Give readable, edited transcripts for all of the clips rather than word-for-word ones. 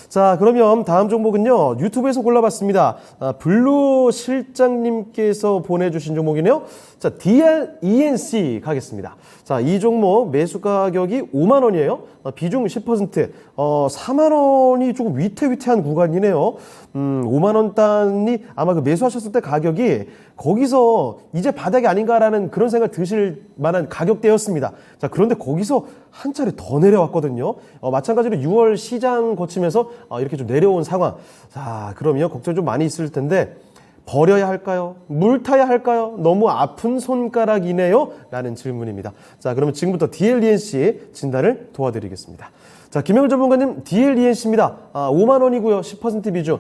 자, 그러면 다음 종목은요. 유튜브에서 골라봤습니다. 블루 실장님께서 보내주신 종목이네요. 자, DLENC 가겠습니다. 자, 이 종목 매수 가격이 5만 원이에요. 비중 10%. 4만 원이 조금 위태위태한 구간이네요. 5만 원 단이 아마 그 매수하셨을 때 가격이 거기서 이제 바닥이 아닌가라는 그런 생각 드실 만한 가격대였습니다. 자, 그런데 거기서 한 차례 더 내려왔거든요. 마찬가지로 6월 시장 거치면서 이렇게 좀 내려온 상황. 자, 그러면 걱정 좀 많이 있을 텐데 버려야 할까요? 물타야 할까요? 너무 아픈 손가락이네요? 라는 질문입니다. 자, 그러면 지금부터 DLENC 진단을 도와드리겠습니다. 자, 김영일 전문가님, DLENC입니다. 5만 원이고요. 10% 비중.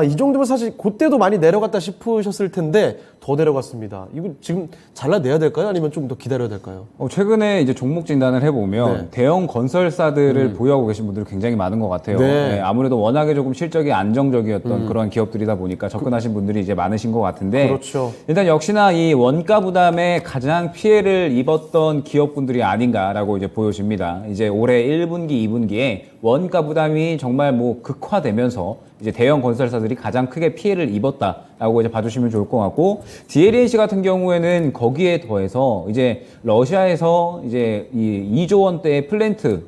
이 정도면 사실 그때도 많이 내려갔다 싶으셨을 텐데 더 내려갔습니다. 이거 지금 잘라내야 될까요? 아니면 좀 더 기다려야 될까요? 최근에 이제 종목 진단을 해보면 네. 대형 건설사들을 보유하고 계신 분들이 굉장히 많은 것 같아요. 네. 네, 아무래도 워낙에 조금 실적이 안정적이었던 그런 기업들이다 보니까 접근하신 분들이 이제 많으신 것 같은데. 그렇죠. 일단 역시나 이 원가 부담에 가장 피해를 입었던 기업분들이 아닌가라고 이제 보여집니다. 이제 올해 1분기, 2분기에 원가 부담이 정말 뭐 극화되면서 이제 대형 건설사들이 가장 크게 피해를 입었다라고 이제 봐주시면 좋을 것 같고, DLENC 같은 경우에는 거기에 더해서 이제 러시아에서 이제 이 2조 원대의 플랜트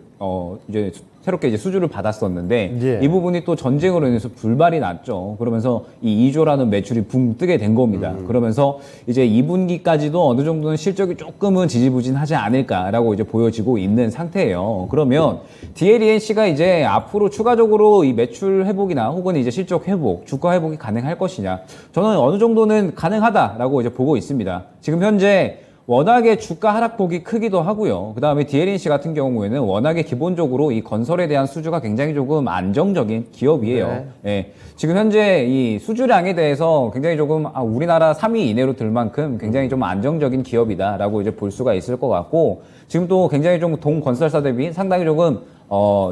이제 새롭게 이제 수주를 받았었는데 예. 이 부분이 또 전쟁으로 인해서 불발이 났죠. 그러면서 이 2조라는 매출이 붕 뜨게 된 겁니다. 그러면서 이제 2분기까지도 어느 정도는 실적이 조금은 지지부진하지 않을까라고 이제 보여지고 있는 상태예요. 그러면 DLENC가 이제 앞으로 추가적으로 이 매출 회복이나 혹은 이제 실적 회복, 주가 회복이 가능할 것이냐? 저는 어느 정도는 가능하다라고 이제 보고 있습니다. 지금 현재 워낙에 주가 하락폭이 크기도 하고요. 그 다음에 DLENC 같은 경우에는 워낙에 기본적으로 이 건설에 대한 수주가 굉장히 조금 안정적인 기업이에요. 네. 예. 지금 현재 이 수주량에 대해서 굉장히 조금 우리나라 3위 이내로 들 만큼 굉장히 좀 안정적인 기업이다라고 이제 볼 수가 있을 것 같고, 지금 또 굉장히 좀 동건설사 대비 상당히 조금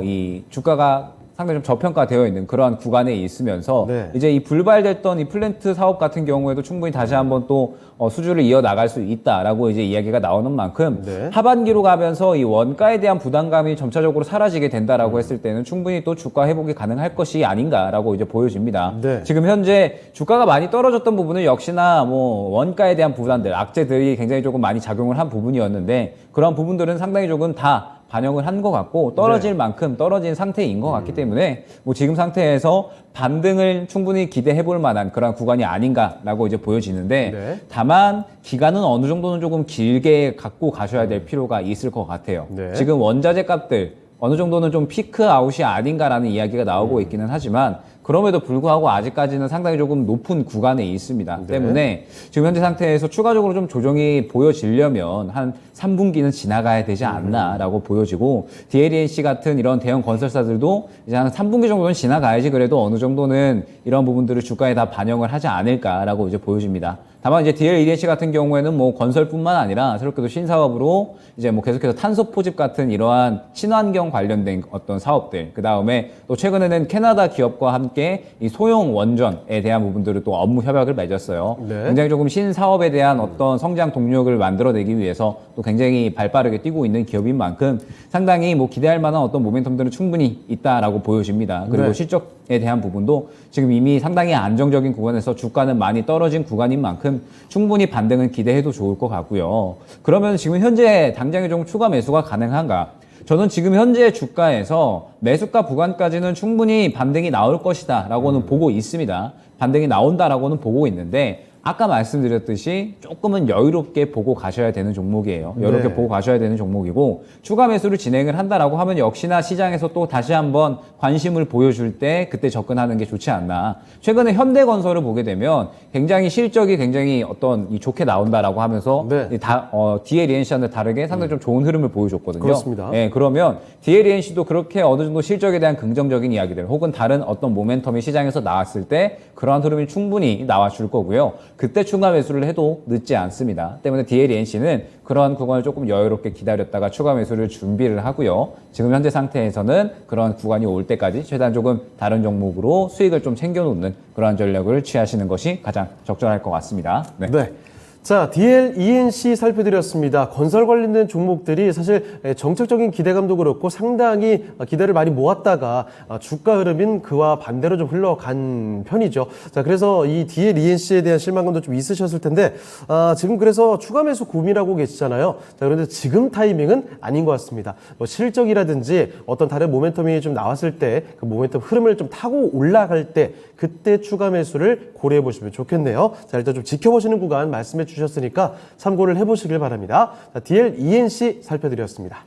이 주가가 상당히 좀 저평가되어 있는 그러한 구간에 있으면서 네. 이제 이 불발됐던 이 플랜트 사업 같은 경우에도 충분히 다시 한번 또 수주를 이어 나갈 수 있다라고 이제 이야기가 나오는 만큼 네. 하반기로 가면서 이 원가에 대한 부담감이 점차적으로 사라지게 된다라고 했을 때는 충분히 또 주가 회복이 가능할 것이 아닌가라고 이제 보여집니다. 네. 지금 현재 주가가 많이 떨어졌던 부분은 역시나 뭐 원가에 대한 부담들, 악재들이 굉장히 조금 많이 작용을 한 부분이었는데, 그런 부분들은 상당히 조금 다 반영을 한 것 같고 떨어질 만큼 떨어진 상태인 것 같기 때문에 뭐 지금 상태에서 반등을 충분히 기대해 볼 만한 그런 구간이 아닌가라고 이제 보여지는데, 네. 다만 기간은 어느 정도는 조금 길게 갖고 가셔야 될 필요가 있을 것 같아요. 네. 지금 원자재 값들 어느 정도는 좀 피크 아웃이 아닌가라는 이야기가 나오고 있기는 하지만 그럼에도 불구하고 아직까지는 상당히 조금 높은 구간에 있습니다. 네. 때문에 지금 현재 상태에서 추가적으로 좀 조정이 보여지려면 한 3분기는 지나가야 되지 않나라고 보여지고, DLENC 같은 이런 대형 건설사들도 이제 한 3분기 정도는 지나가야지 그래도 어느 정도는 이런 부분들을 주가에 다 반영을 하지 않을까라고 이제 보여집니다. 다만 이제 DLENC 같은 경우에는 뭐 건설뿐만 아니라 새롭게도 신사업으로 이제 뭐 계속해서 탄소 포집 같은 이러한 친환경 관련된 어떤 사업들, 그 다음에 또 최근에는 캐나다 기업과 함께 이 소형 원전에 대한 부분들을 또 업무 협약을 맺었어요. 네. 굉장히 조금 신사업에 대한 어떤 성장 동력을 만들어내기 위해서 또 굉장히 발빠르게 뛰고 있는 기업인 만큼 상당히 뭐 기대할 만한 어떤 모멘텀들은 충분히 있다라고 보여집니다. 그리고 네. 실적에 대한 부분도 지금 이미 상당히 안정적인 구간에서 주가는 많이 떨어진 구간인 만큼 충분히 반등은 기대해도 좋을 것 같고요. 그러면 지금 현재 당장에 좀 추가 매수가 가능한가? 저는 지금 현재 주가에서 매수가 구간까지는 충분히 반등이 나올 것이다 라고는 보고 있습니다. 반등이 나온다라고는 보고 있는데, 아까 말씀드렸듯이 조금은 여유롭게 보고 가셔야 되는 종목이에요. 여유롭게 네. 보고 가셔야 되는 종목이고, 추가 매수를 진행을 한다라고 하면 역시나 시장에서 또 다시 한번 관심을 보여줄 때 그때 접근하는 게 좋지 않나. 최근에 현대건설을 보게 되면 굉장히 실적이 굉장히 어떤 이 좋게 나온다라고 하면서 네. DLENC와는 다르게 상당히 좀 좋은 흐름을 보여줬거든요. 그렇습니다. 예, 그러면 DLENC도 그렇게 어느 정도 실적에 대한 긍정적인 이야기들 혹은 다른 어떤 모멘텀이 시장에서 나왔을 때 그러한 흐름이 충분히 나와줄 거고요. 그때 추가 매수를 해도 늦지 않습니다. 때문에 DLENC는 그런 구간을 조금 여유롭게 기다렸다가 추가 매수를 준비를 하고요. 지금 현재 상태에서는 그런 구간이 올 때까지 최대한 조금 다른 종목으로 수익을 좀 챙겨놓는 그러한 전략을 취하시는 것이 가장 적절할 것 같습니다. 네. 네. 자, DL, ENC 살펴드렸습니다. 건설 관련된 종목들이 사실 정책적인 기대감도 그렇고 상당히 기대를 많이 모았다가 주가 흐름인 그와 반대로 좀 흘러간 편이죠. 자, 그래서 이 DL, ENC에 대한 실망감도 좀 있으셨을 텐데, 지금 그래서 추가 매수 고민하고 계시잖아요. 자, 그런데 지금 타이밍은 아닌 것 같습니다. 뭐 실적이라든지 어떤 다른 모멘텀이 좀 나왔을 때 그 모멘텀 흐름을 좀 타고 올라갈 때 그때 추가 매수를 고려해 보시면 좋겠네요. 자, 일단 좀 지켜보시는 구간 말씀해 주셨으니까 참고를 해보시길 바랍니다. 자, DL, ENC 살펴드렸습니다.